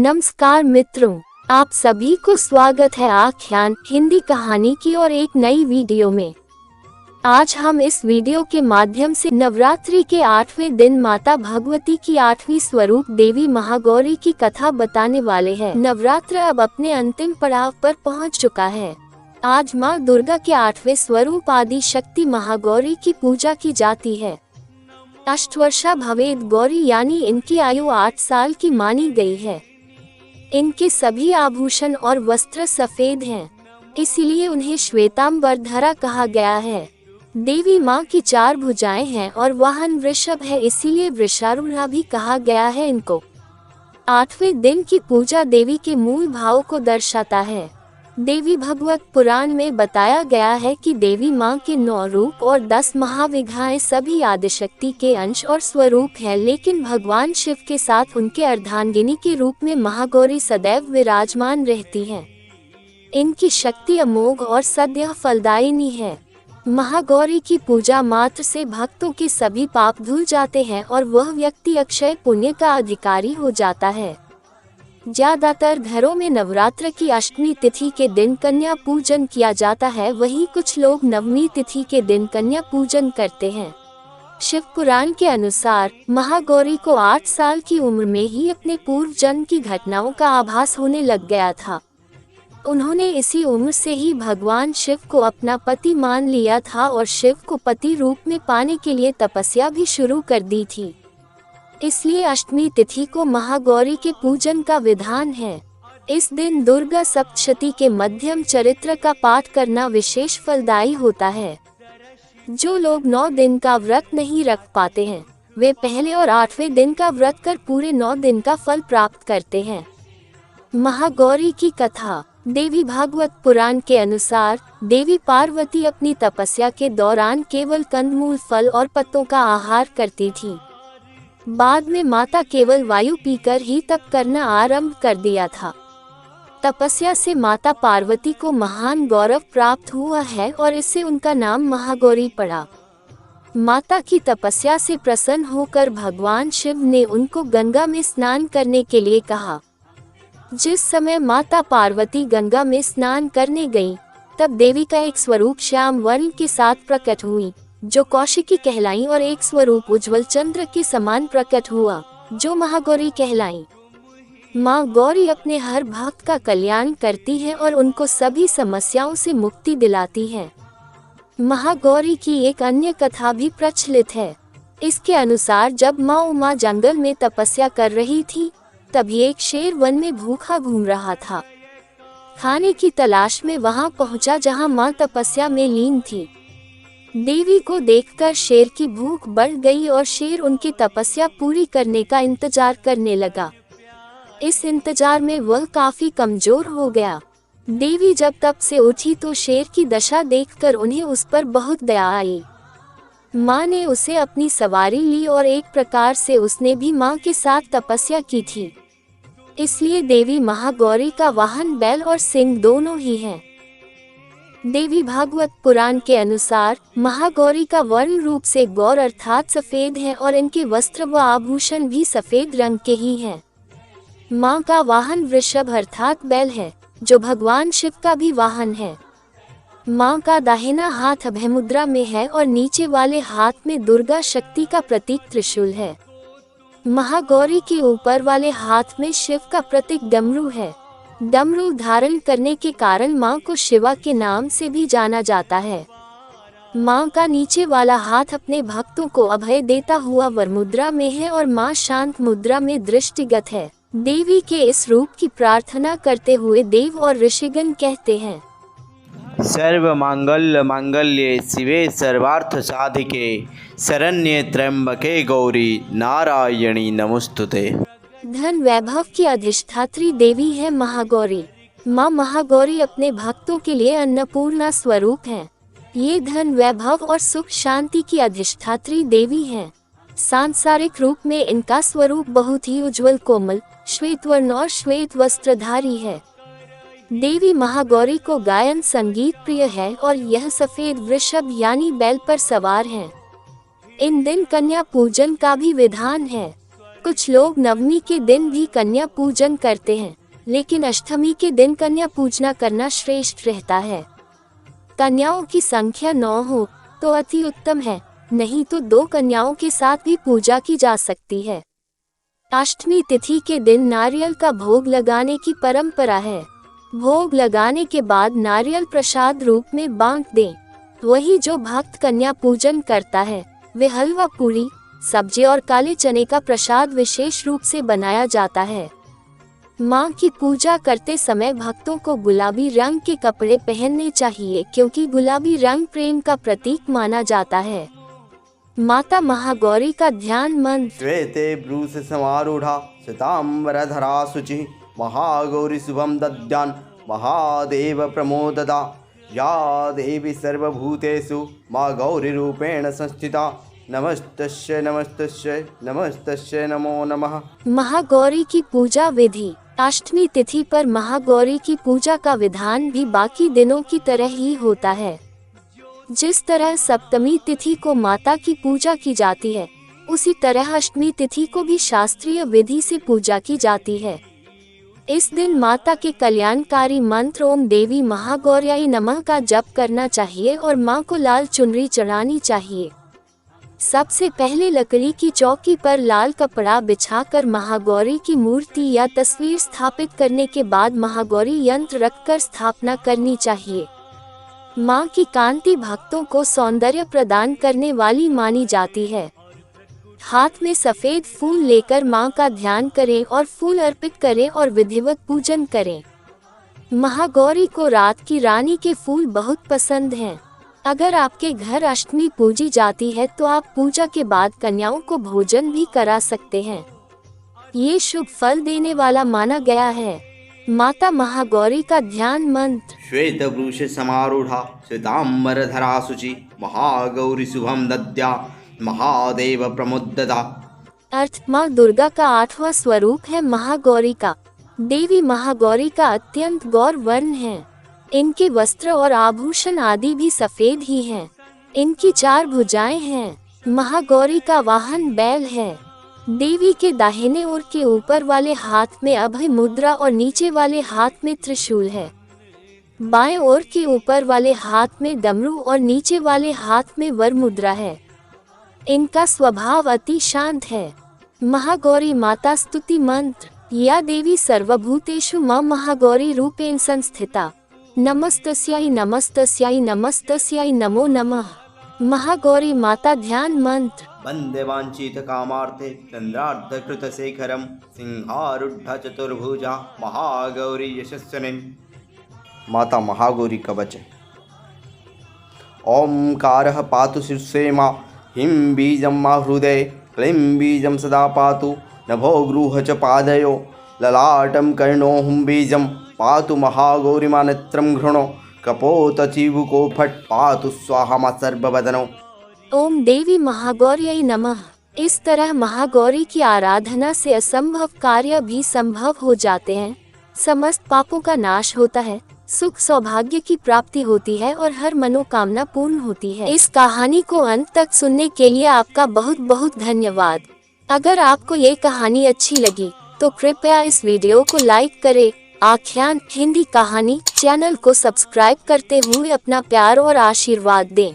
नमस्कार मित्रों, आप सभी को स्वागत है आख्यान हिंदी कहानी की और एक नई वीडियो में। आज हम इस वीडियो के माध्यम से नवरात्रि के 8वें दिन माता भगवती की 8वीं स्वरूप देवी महागौरी की कथा बताने वाले हैं। नवरात्र अब अपने अंतिम पड़ाव पर पहुंच चुका है। आज माँ दुर्गा के 8वें स्वरूप आदि शक्ति महागौरी की पूजा की जाती है। अष्टवर्षा भवेद गौरी यानी इनकी आयु 8 साल की मानी गई है। इनके सभी आभूषण और वस्त्र सफेद हैं, इसीलिए उन्हें श्वेतांबरधरा कहा गया है। देवी माँ की 4 भुजाएं हैं और वाहन वृषभ है, इसीलिए वृषारूढ़ा भी कहा गया है इनको। 8वें दिन की पूजा देवी के मूल भाव को दर्शाता है। देवी भागवत पुराण में बताया गया है कि देवी माँ के 9 रूप और 10 महाविद्याएं सभी आदिशक्ति के अंश और स्वरूप है, लेकिन भगवान शिव के साथ उनके अर्धांगिनी के रूप में महागौरी सदैव विराजमान रहती हैं। इनकी शक्ति अमोघ और सदैव फलदायिनी है। महागौरी की पूजा मात्र से भक्तों के सभी पाप धुल जाते हैं और वह व्यक्ति अक्षय पुण्य का अधिकारी हो जाता है। ज्यादातर घरों में नवरात्र की अष्टमी तिथि के दिन कन्या पूजन किया जाता है, वहीं कुछ लोग नवमी तिथि के दिन कन्या पूजन करते हैं। शिव पुराण के अनुसार महागौरी को 8 साल की उम्र में ही अपने पूर्व जन्म की घटनाओं का आभास होने लग गया था। उन्होंने इसी उम्र से ही भगवान शिव को अपना पति मान लिया था और शिव को पति रूप में पाने के लिए तपस्या भी शुरू कर दी थी। इसलिए अष्टमी तिथि को महागौरी के पूजन का विधान है। इस दिन दुर्गा सप्तशती के मध्यम चरित्र का पाठ करना विशेष फलदायी होता है। जो लोग 9 दिन का व्रत नहीं रख पाते हैं, वे पहले और 8वें दिन का व्रत कर पूरे 9 दिन का फल प्राप्त करते हैं। महागौरी की कथा। देवी भागवत पुराण के अनुसार देवी पार्वती अपनी तपस्या के दौरान केवल कंदमूल, फल और पत्तों का आहार करती थी। बाद में माता केवल वायु पीकर ही तप करना आरंभ कर दिया था। तपस्या से माता पार्वती को महान गौरव प्राप्त हुआ है और इससे उनका नाम महागौरी पड़ा। माता की तपस्या से प्रसन्न होकर भगवान शिव ने उनको गंगा में स्नान करने के लिए कहा। जिस समय माता पार्वती गंगा में स्नान करने गईं, तब देवी का एक स्वरूप श्याम वर्ण के साथ प्रकट हुई, जो कौशिकी कहलाई, और एक स्वरूप उज्ज्वल चंद्र के समान प्रकट हुआ, जो महागौरी कहलाई। माँ गौरी अपने हर भक्त का कल्याण करती है और उनको सभी समस्याओं से मुक्ति दिलाती है। महागौरी की एक अन्य कथा भी प्रचलित है। इसके अनुसार जब माँ उमा जंगल में तपस्या कर रही थी, तभी एक शेर वन में भूखा घूम रहा था। खाने की तलाश में वहां पहुंचा जहां माँ तपस्या में लीन थी। देवी को देखकर शेर की भूख बढ़ गई और शेर उनकी तपस्या पूरी करने का इंतजार करने लगा। इस इंतजार में वह काफी कमजोर हो गया। देवी जब तप से उठी तो शेर की दशा देखकर उन्हें उस पर बहुत दया आई। माँ ने उसे अपनी सवारी ली और एक प्रकार से उसने भी माँ के साथ तपस्या की थी। इसलिए देवी महागौरी का वाहन बैल और सिंह दोनों ही हैं। देवी भागवत पुराण के अनुसार महागौरी का वर्ण रूप से गौर अर्थात सफेद है और इनके वस्त्र व आभूषण भी सफेद रंग के ही हैं। माँ का वाहन वृषभ अर्थात बैल है, जो भगवान शिव का भी वाहन है। माँ का दाहिना हाथ अभय मुद्रा में है और नीचे वाले हाथ में दुर्गा शक्ति का प्रतीक त्रिशूल है। महागौरी के ऊपर वाले हाथ में शिव का प्रतीक डमरू है। डमरू धारण करने के कारण माँ को शिवा के नाम से भी जाना जाता है। माँ का नीचे वाला हाथ अपने भक्तों को अभय देता हुआ वरमुद्रा में है और माँ शांत मुद्रा में दृष्टिगत है। देवी के इस रूप की प्रार्थना करते हुए देव और ऋषिगण कहते हैं, सर्व मांगल्य मांगल्ये शिवे सर्वार्थ साधिके शरण्ये त्र्यंबके गौरी नारायणी नमोस्तुते। धन वैभव की अधिष्ठात्री देवी है महागौरी। माँ महागौरी अपने भक्तों के लिए अन्नपूर्णा स्वरूप हैं। ये धन वैभव और सुख शांति की अधिष्ठात्री देवी हैं। सांसारिक रूप में इनका स्वरूप बहुत ही उज्जवल, कोमल, श्वेत वर्ण और श्वेत वस्त्रधारी है। देवी महागौरी को गायन संगीत प्रिय है और यह सफेद वृषभ यानी बैल पर सवार हैं। इन दिन कन्या पूजन का भी विधान है। कुछ लोग नवमी के दिन भी कन्या पूजन करते हैं, लेकिन अष्टमी के दिन कन्या पूजना करना श्रेष्ठ रहता है। कन्याओं की संख्या 9 हो तो अति उत्तम है, नहीं तो 2 कन्याओं के साथ भी पूजा की जा सकती है। अष्टमी तिथि के दिन नारियल का भोग लगाने की परंपरा है। भोग लगाने के बाद नारियल प्रसाद रूप में बांट दें। वही जो भक्त कन्या पूजन करता है वे हलवा, पूरी, सब्जी और काले चने का प्रसाद विशेष रूप से बनाया जाता है। माँ की पूजा करते समय भक्तों को गुलाबी रंग के कपड़े पहनने चाहिए, क्योंकि गुलाबी रंग प्रेम का प्रतीक माना जाता है। माता महागौरी का ध्यान मंत्र। श्वेते ब्रूस समारूढ़ा श्वेतांबरधरा शुचि महागौरी शुभम दद्यान महादेव प्रमोददा या देवी सर्वभूतेषु माँ गौरी रूपेण संस्थिता नमस्तस्यै नमस्तस्यै नमस्तस्यै नमो नमः। महागौरी की पूजा विधि। अष्टमी तिथि पर महागौरी की पूजा का विधान भी बाकी दिनों की तरह ही होता है। जिस तरह सप्तमी तिथि को माता की पूजा की जाती है, उसी तरह अष्टमी तिथि को भी शास्त्रीय विधि से पूजा की जाती है। इस दिन माता के कल्याणकारी मंत्र ओम देवी महागौर्याय नमः का जप करना चाहिए और मां को लाल चुनरी चढ़ानी चाहिए। सबसे पहले लकड़ी की चौकी पर लाल कपड़ा बिछाकर महागौरी की मूर्ति या तस्वीर स्थापित करने के बाद महागौरी यंत्र रखकर स्थापना करनी चाहिए। मां की कांति भक्तों को सौंदर्य प्रदान करने वाली मानी जाती है। हाथ में सफेद फूल लेकर मां का ध्यान करें और फूल अर्पित करें और विधिवत पूजन करें। महागौरी को रात की रानी के फूल बहुत पसंद हैं। अगर आपके घर अष्टमी पूजी जाती है तो आप पूजा के बाद कन्याओं को भोजन भी करा सकते हैं। ये शुभ फल देने वाला माना गया है। माता महागौरी का ध्यान मंत्र। श्वेत वृष समारूढ़ा श्वेतांबरधरा शुचि महागौरी शुभम दद्या महादेव प्रमोददा। अर्थ, माँ दुर्गा का 8वां स्वरूप है महागौरी का। देवी महागौरी का अत्यंत गौर वर्ण है। इनके वस्त्र और आभूषण आदि भी सफेद ही हैं। इनकी 4 भुजाएं हैं। महागौरी का वाहन बैल है। देवी के दाहिने ओर के ऊपर वाले हाथ में अभय मुद्रा और नीचे वाले हाथ में त्रिशूल है। बाएं ओर के ऊपर वाले हाथ में डमरू और नीचे वाले हाथ में वर मुद्रा है। इनका स्वभाव अति शांत है। महागौरी माता स्तुति मंत्र। या देवी सर्वभूतेषु मां महागौरी रूपेण संस्थिता नमस्तस्यै नमस्तस्यै नमस्तस्यै नमो नमः। महागौरी माता ध्यान मंत्र। वंदे वांछित कामार्थे चंद्रार्ध कृत शेखरम सिंहारूढ़ चतुर्भुजा महागौरी यशस्विनी। माता महागौरी कवच। ओंकारः पातु शीर्षे मां हिं बीजं मा हृदये क्लीं बीजं सदा पातु नभो गृह च पादयो ललाटं कर्णो हुं बीजं पातु महागौरी मा नेत्रं घृणो कपोत चिबुको फट पातु स्वाहा मा सर्ववदनो। ओम देवी महागौर्यै नमः। इस तरह महागौरी की आराधना से असंभव कार्य भी संभव हो जाते हैं। समस्त पापों का नाश होता है, सुख सौभाग्य की प्राप्ति होती है और हर मनोकामना पूर्ण होती है। इस कहानी को अंत तक सुनने के लिए आपका बहुत बहुत धन्यवाद। अगर आपको ये कहानी अच्छी लगी तो कृपया इस वीडियो को लाइक करें। आख्यान हिंदी कहानी चैनल को सब्सक्राइब करते हुए अपना प्यार और आशीर्वाद दें।